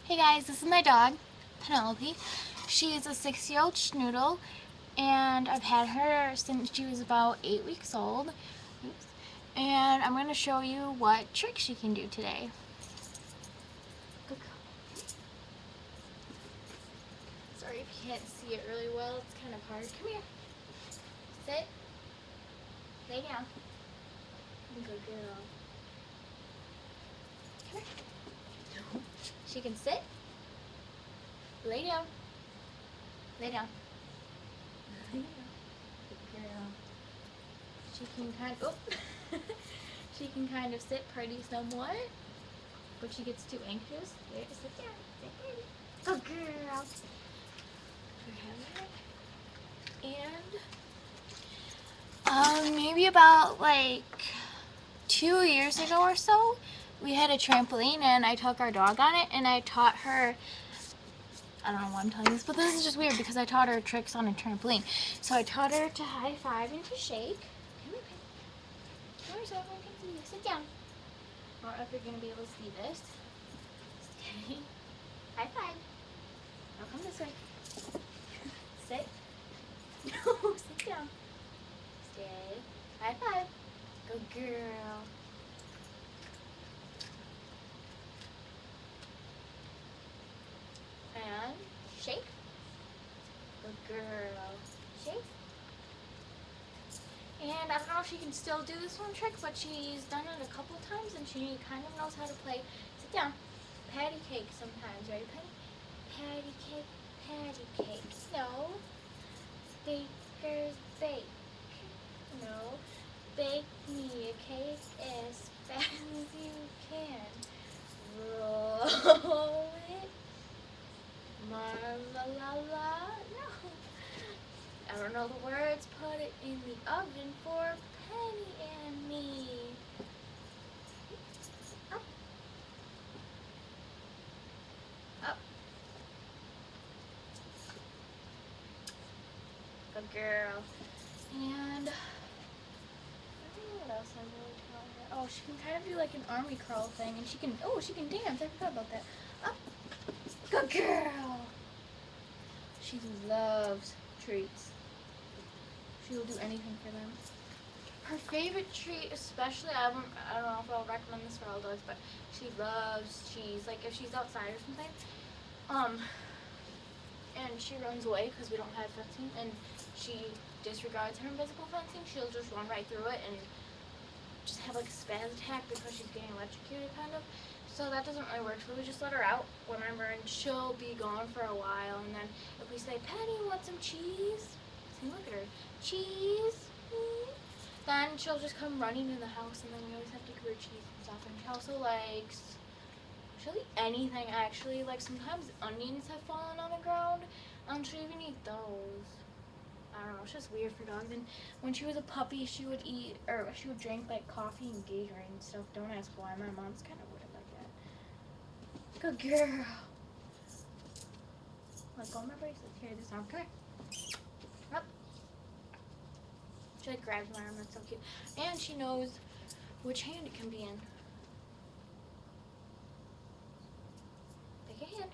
Hey guys, this is my dog, Penelope. She is a 6-year-old schnoodle, and I've had her since she was about 8 weeks old. Oops. And I'm going to show you what tricks she can do today. Good girl. Sorry if you can't see it really well, it's kind of hard. Come here. Sit. Lay down. Good girl. Come here. She can sit. Lay down. Lay down. Lay down. Good girl. She can she can kind of sit pretty somewhat, but she gets too anxious. There, sit down. Sit pretty. Good girl. And maybe about like 2 years ago or so, we had a trampoline and I took our dog on it and I taught her. I don't know why I'm telling you this, but this is just weird because I taught her tricks on a trampoline. So I taught her to high five and to shake. Come here, come here so everyone can see you. Sit down. I don't know if you're going to be able to see this. Okay. High five. Now come this way. Sit. No, sit down. Stay. High five. Good girl. And shake. Good girl. Shake. And I don't know if she can still do this one trick, but she's done it a couple times and she kind of knows how to play. Sit down. Patty cake sometimes. Ready, Patty? Patty cake, patty cake. No. Baker's bake. No. Bake me a cake as fast as you can. Roll it. Marmalala. No. I don't know the words. Put it in the oven for Penny and me. Up. Up. Good girl. And I don't know what else I'm really telling her. Oh, she can kind of do like an army crawl thing, and she can dance. I forgot about that. Up. Good girl. She loves treats. She will do anything for them. Her favorite treat, especially, I don't know if I'll recommend this for all dogs, but she loves cheese. Like if she's outside or something, and she runs away because we don't have fencing, and she disregards her invisible fencing, she'll just run right through it and just have like a spaz attack because she's getting electrocuted kind of. So that doesn't really work, so we just let her out whenever and she'll be gone for a while, and then if we say, Penny, want some cheese? See, look at her. Cheese? Then she'll just come running in the house, and then we always have to give her cheese and stuff. And she also likes, she'll eat anything actually. Like sometimes onions have fallen on the ground, and she'll even eat those. I don't know, it's just weird for dogs. And when she was a puppy, she would eat, or she would drink like coffee and Gatorade and stuff. Don't ask why. My mom's kind of weird like that. Good girl. Let go of my bracelets. Here, this arm. Come here. Up. She like grabs my arm. That's so cute. And she knows which hand it can be in. Take a hand.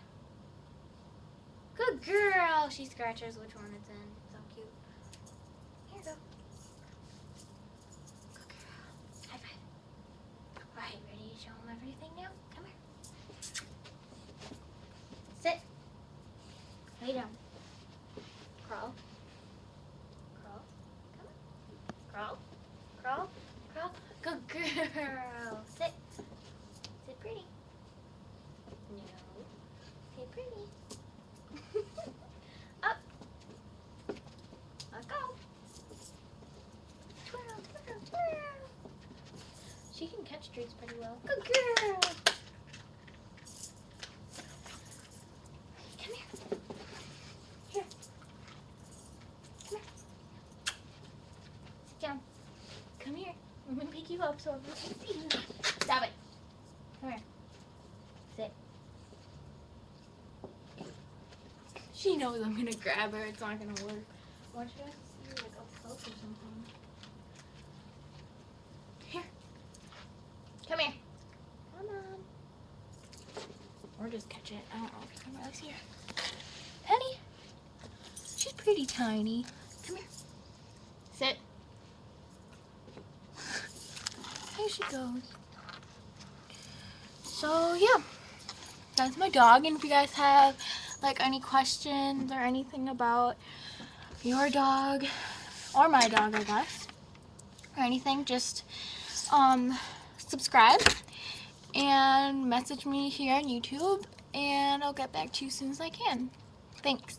Good girl. She scratches which one it's in. So cute. Here you go. Good girl. High five. Alright, ready to show them everything now? Come here. Sit. Lay down. Crawl. Crawl. Come on. Crawl. Crawl. Crawl. Good girl. Sit. Sit pretty. No. Sit pretty. Up. Let go. Twirl, twirl, twirl. She can catch treats pretty well. Good girl. Come here. Here. Come here. Sit down. Come here. I'm going to pick you up so everyone can see you. Stop it. Come here. Sit. She knows I'm going to grab her. It's not going to work. I want you guys to see her like up close or something. Here. Come here. Come on. Or just catch it. I don't know if the camera's here. Penny. She's pretty tiny. Come here. Sit. Here she goes. So yeah, that's my dog. And if you guys have like any questions or anything about your dog or my dog, I guess, or anything, just subscribe and message me here on YouTube, and I'll get back to you as soon as I can. Thanks.